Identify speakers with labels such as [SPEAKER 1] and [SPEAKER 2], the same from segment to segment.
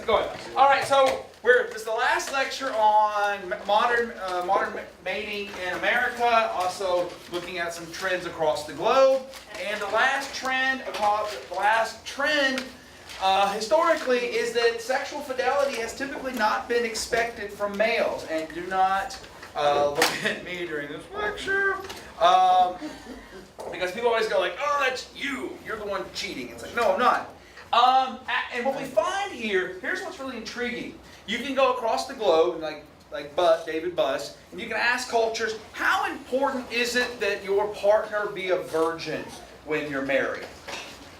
[SPEAKER 1] Go ahead. All right, so this is the last lecture on modern mating in America, also looking at some trends across the globe. And the last trend historically is that sexual fidelity has typically not been expected from males. And do not look at me during this lecture. Because people always go like, oh, that's you. You're the one cheating. It's like, no, I'm not. And what we find here's what's really intriguing. You can go across the globe, like David Buss, and you can ask cultures, how important is it that your partner be a virgin when you're married?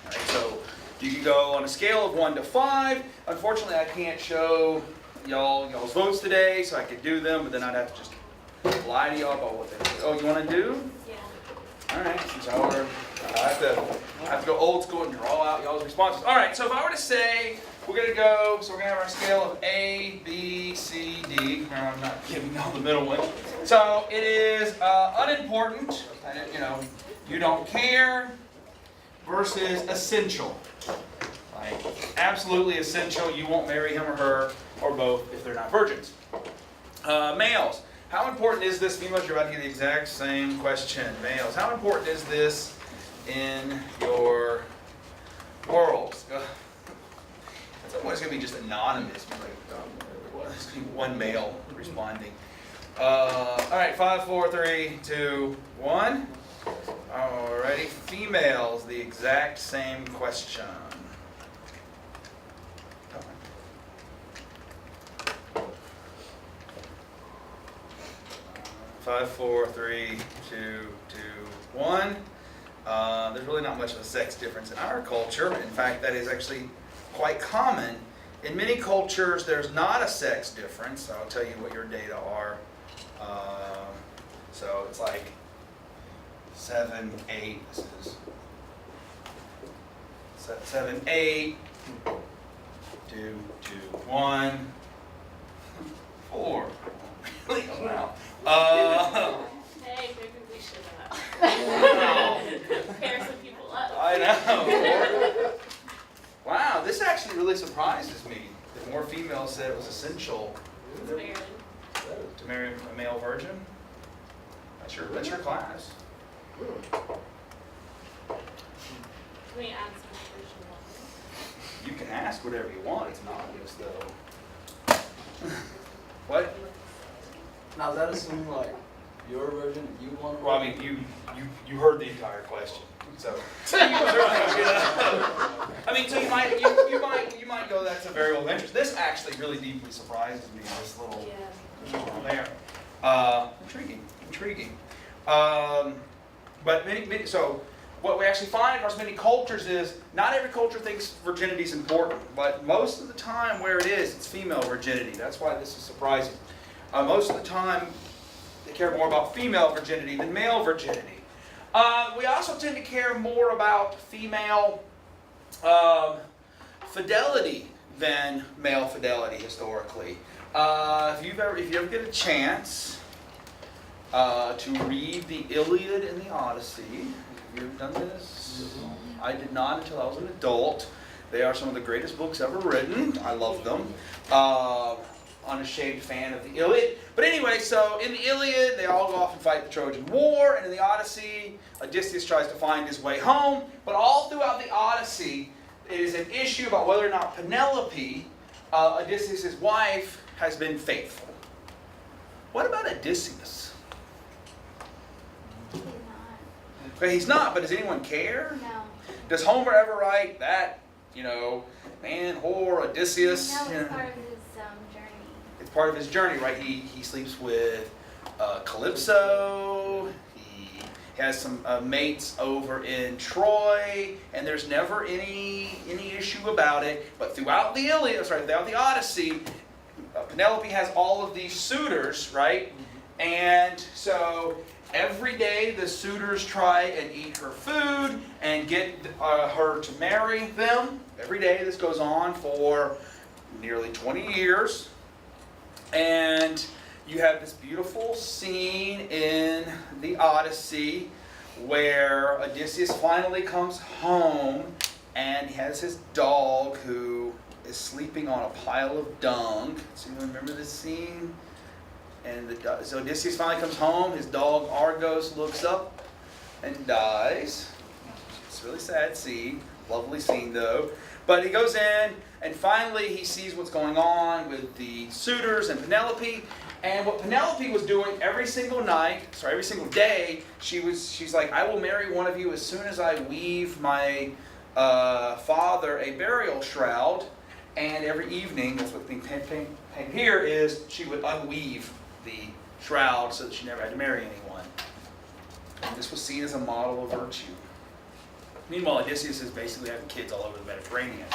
[SPEAKER 1] Right, so you can go on a scale of 1 to 5. Unfortunately, I can't show y'all's votes today, so I could do them, but then I'd have to just lie to y'all about what they do. Oh, you want to do? Yeah. All right, since I have to go old school and draw out y'all's responses. All right, so if I were to say, we're going to have our scale of A, B, C, D. I'm not giving y'all the middle one. So it is unimportant, you don't care, versus essential. Like, absolutely essential, you won't marry him or her, or both, if they're not virgins. Males. How important is this? Females, you're about to get the exact same question. Males, how important is this in your world? It's always going to be just anonymous. There's going to be one male responding. All right, 5, 4, 3, 2, 1. Alrighty, females, the exact same question. 5, 4, 3, 2, 2, 1. There's really not much of a sex difference in our culture. In fact, that is actually quite common. In many cultures, there's not a sex difference. I'll tell you what your data are. So it's like 7, 8. This is 7, 8. 2, 2, 1. 4. Really? Oh, wow.
[SPEAKER 2] Hey, maybe we should pair some people up.
[SPEAKER 1] I know. Wow, this actually really surprises me that more females said it was essential to marry a male virgin. That's your class.
[SPEAKER 2] Can we add some virgin water?
[SPEAKER 1] You can ask whatever you want. It's anonymous, though. What?
[SPEAKER 3] Now, does that assume, like, you're a virgin, you want to?
[SPEAKER 1] Well, I mean, you heard the entire question, so. So you might go, that's a variable of interest. This actually really deeply surprises me. This little there. Intriguing. But so what we actually find across many cultures is not every culture thinks virginity is important, but most of the time where it is, it's female virginity. That's why this is surprising. Most of the time, they care more about female virginity than male virginity. We also tend to care more about female fidelity than male fidelity historically. If you ever get a chance to read the Iliad and the Odyssey, have you ever done this? I did not until I was an adult. They are some of the greatest books ever written. I love them. Unashamed fan of the Iliad. But anyway, so in the Iliad, they all go off and fight the Trojan War, and in the Odyssey, Odysseus tries to find his way home. But all throughout the Odyssey, it is an issue about whether or not Penelope, Odysseus' wife, has been faithful. What about Odysseus?
[SPEAKER 4] He's not.
[SPEAKER 1] Okay, he's not, but does anyone care?
[SPEAKER 4] No.
[SPEAKER 1] Does Homer ever write that, man, whore, Odysseus?
[SPEAKER 4] No, it's part of his journey.
[SPEAKER 1] It's part of his journey, right? He sleeps with Calypso. He has some mates over in Troy, and there's never any issue about it. But throughout the throughout the Odyssey, Penelope has all of these suitors, right? And so every day the suitors try and eat her food and get her to marry them. Every day this goes on for nearly 20 years. And you have this beautiful scene in the Odyssey where Odysseus finally comes home and he has his dog who is sleeping on a pile of dung. Does anyone remember this scene? And so Odysseus finally comes home. His dog Argos looks up and dies. It's a really sad scene. Lovely scene though. But he goes in and finally he sees what's going on with the suitors and Penelope. And what Penelope was doing every single day, she's like, I will marry one of you as soon as I weave my father a burial shroud. And every evening, that's what's being painted here, is she would unweave the shroud so that she never had to marry anyone. And this was seen as a model of virtue. Meanwhile, Odysseus is basically having kids all over the Mediterranean.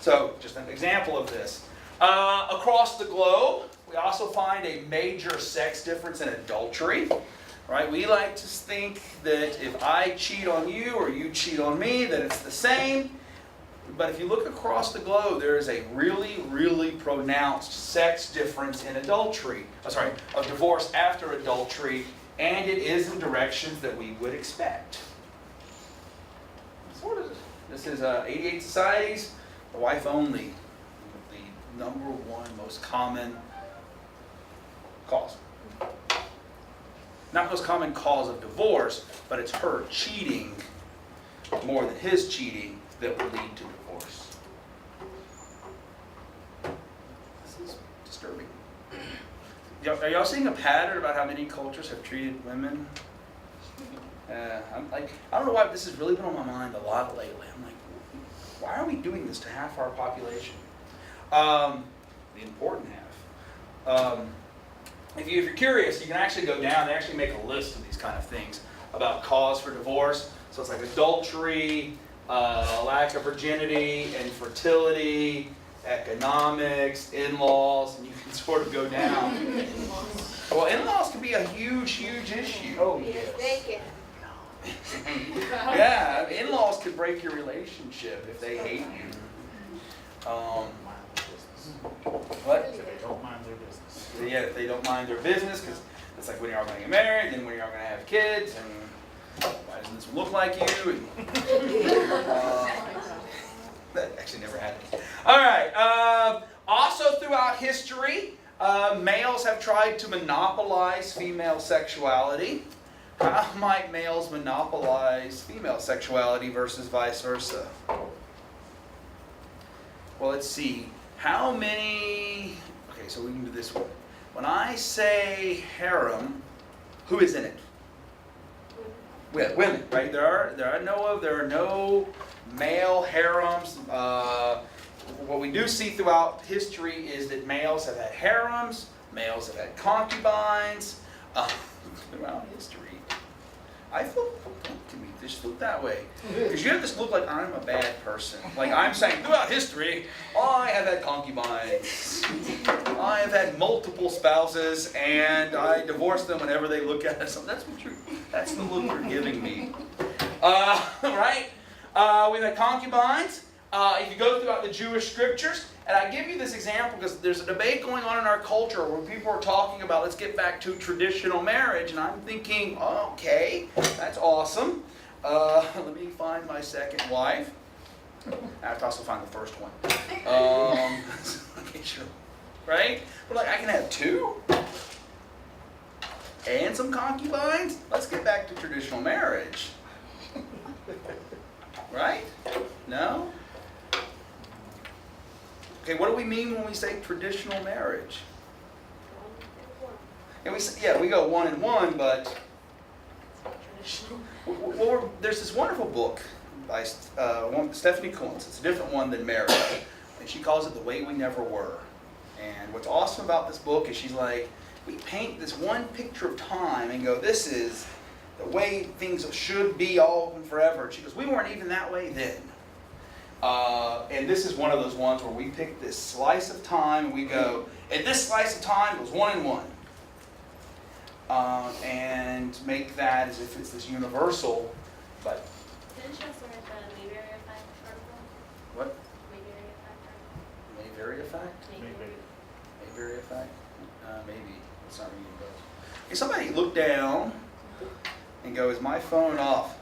[SPEAKER 1] So, just an example of this. Across the globe, we also find a major sex difference in adultery. Right? We like to think that if I cheat on you or you cheat on me, that it's the same. But if you look across the globe, there is a really, really pronounced sex difference in adultery. Of divorce after adultery, and it is in directions that we would expect. So what is it? This is 88 societies, the wife only, the number one most common cause. Not most common cause of divorce, but it's her cheating more than his cheating that will lead to divorce. This is disturbing. Are y'all seeing a pattern about how many cultures have treated women? I don't know why, but this has really been on my mind a lot lately. I'm like, why are we doing this to half our population? The important half. If you're curious, you can actually go down. They actually make a list of these kind of things about cause for divorce. So it's like adultery, lack of virginity, infertility, economics, in-laws, and you can sort of go down. Well, in-laws can be a huge, huge issue.
[SPEAKER 3] Oh, yes.
[SPEAKER 1] Yeah, in-laws could break your relationship if they hate you. What?
[SPEAKER 5] If they don't mind their business.
[SPEAKER 1] Yeah, if they don't mind their business, because it's like when you're all going to get married, then when you're all going to have kids, and why doesn't this one look like you? And, that actually never happened. All right. Also throughout history, males have tried to monopolize female sexuality. How might males monopolize female sexuality versus vice versa? Well, let's see. How many... Okay, so we can do this one. When I say harem, who is in it? Women, right? There are no male harems. What we do see throughout history is that males have had harems, males have had concubines. Throughout history, I feel, to me, just look that way. Because you have this look like I'm a bad person. Like I'm saying, throughout history, I have had concubines. I have had multiple spouses, and I divorce them whenever they look at us. That's the look you're giving me. Right? We've had concubines. If you go throughout the Jewish scriptures, and I give you this example because there's a debate going on in our culture where people are talking about, let's get back to traditional marriage, and I'm thinking, okay, that's awesome. Let me find my second wife. I have to also find the first one. Okay, sure. Right? But like, I can have two? And some concubines? Let's get back to traditional marriage. Right? No? Okay, what do we mean when we say traditional marriage? And we go one and one, but well, there's this wonderful book by Stephanie Kuntz. It's a different one than marriage, and she calls it The Way We Never Were. And what's awesome about this book is she's like, we paint this one picture of time and go, this is the way things should be all and forever. And she goes, we weren't even that way then. And this is one of those ones where we pick this slice of time and we go, and this slice of time was one and one. And make that as if it's this universal, but...
[SPEAKER 2] Didn't you also write the Mayberry effect article?
[SPEAKER 1] What?
[SPEAKER 2] Mayberry effect article?
[SPEAKER 1] Mayberry effect? Mayberry effect? Maybe. It's not ringing bells. Okay, somebody look down and go, is my phone off?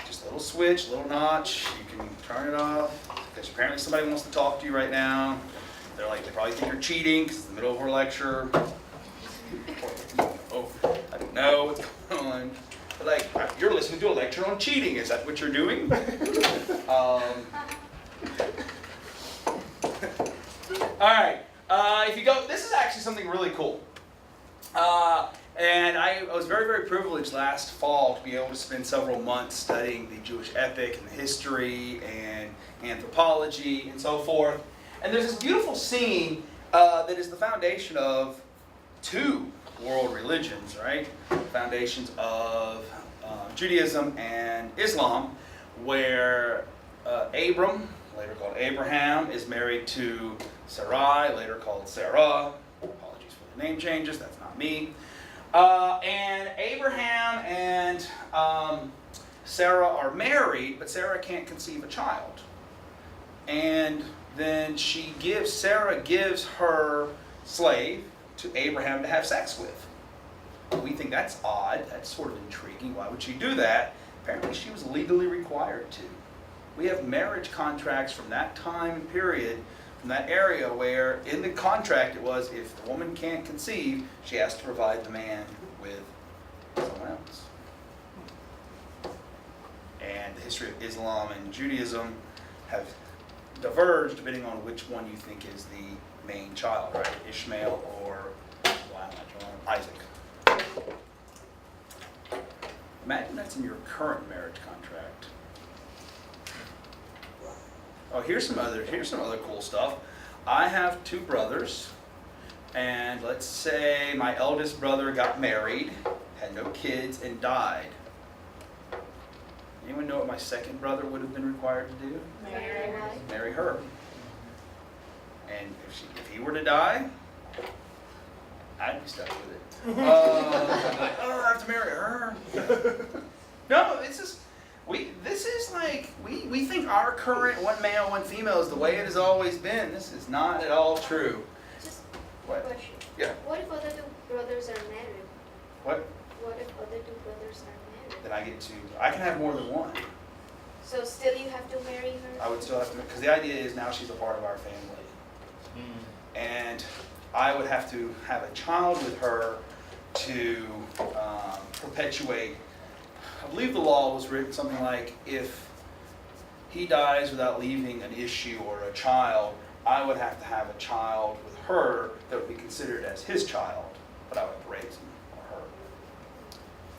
[SPEAKER 1] Just a little switch, a little notch. You can turn it off, because apparently somebody wants to talk to you right now. They're like, they probably think you're cheating, because it's the middle of our lecture. Oh, I don't know what's going on. But like, you're listening to a lecture on cheating. Is that what you're doing? All right. If you go, this is actually something really cool. And I was very, very privileged last fall to be able to spend several months studying the Jewish epic and the history and anthropology and so forth. And there's this beautiful scene that is the foundation of two world religions, right? Foundations of Judaism and Islam, where Abram, later called Abraham, is married to Sarai, later called Sarah. Apologies for the name changes, that's not me. And Abraham and Sarah are married, but Sarah can't conceive a child. And then Sarah gives her slave to Abraham to have sex with. We think that's odd, that's sort of intriguing. Why would she do that? Apparently she was legally required to. We have marriage contracts from that time period, from that area, where in the contract it was, if the woman can't conceive, she has to provide the man with someone else. And the history of Islam and Judaism have diverged depending on which one you think is the main child, right? Ishmael or Isaac. Imagine that's in your current marriage contract. Oh, here's some other cool stuff. I have two brothers, and let's say my eldest brother got married, had no kids, and died. Anyone know what my second brother would have been required to do? Marry her. And if he were to die, I'd be stuck with it. I have to marry her. No, we think our current one male, one female is the way it has always been. This is not at all true.
[SPEAKER 2] Just
[SPEAKER 1] What?
[SPEAKER 2] a question.
[SPEAKER 1] Yeah.
[SPEAKER 2] What if other two brothers are married?
[SPEAKER 1] What?
[SPEAKER 2] What if other two brothers are married?
[SPEAKER 1] Then I can have more than one.
[SPEAKER 2] So still you have to marry her?
[SPEAKER 1] I would still have to, because the idea is now she's a part of our family. And I would have to have a child with her to perpetuate. I believe the law was written something like, if he dies without leaving an issue or a child, I would have to have a child with her that would be considered as his child, but I would raise him or her.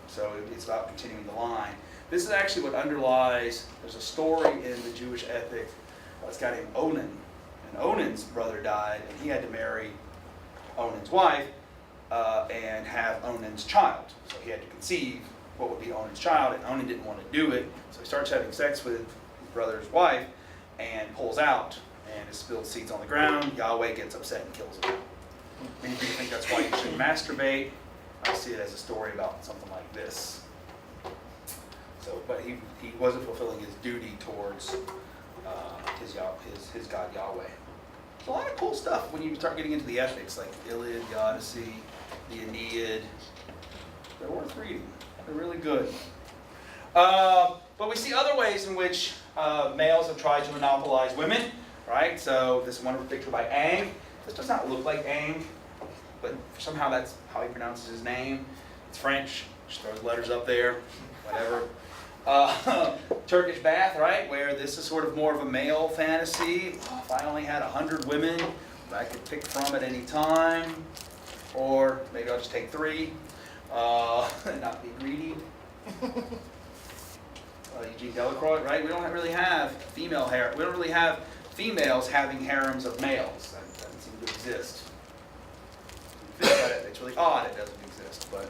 [SPEAKER 1] So it's about continuing the line. This is actually what underlies, there's a story in the Jewish epic, this guy named Onan. And Onan's brother died, and he had to marry Onan's wife and have Onan's child. So he had to conceive what would be Onan's child, and Onan didn't want to do it. So he starts having sex with his brother's wife and pulls out, and it spilled seeds on the ground. Yahweh gets upset and kills him. Many people think that's why you shouldn't masturbate. I see it as a story about something like this. So, but he wasn't fulfilling his duty towards his God Yahweh. There's a lot of cool stuff when you start getting into the epics, like the Iliad, the Odyssey, the Aeneid. They're worth reading. They're really good. But we see other ways in which males have tried to monopolize women, right? So this wonderful picture by Aang. This does not look like Aang, but somehow that's how he pronounces his name. It's French. Just throws letters up there, whatever. Turkish bath, right? Where this is sort of more of a male fantasy. Oh, if I only had 100 women that I could pick from at any time, or maybe I'll just take 3 and not be greedy. Eugene Delacroix, right? We don't really have female hair. We don't really have females having harems of males. That doesn't seem to exist. If you think about it, it's really odd it doesn't exist, but.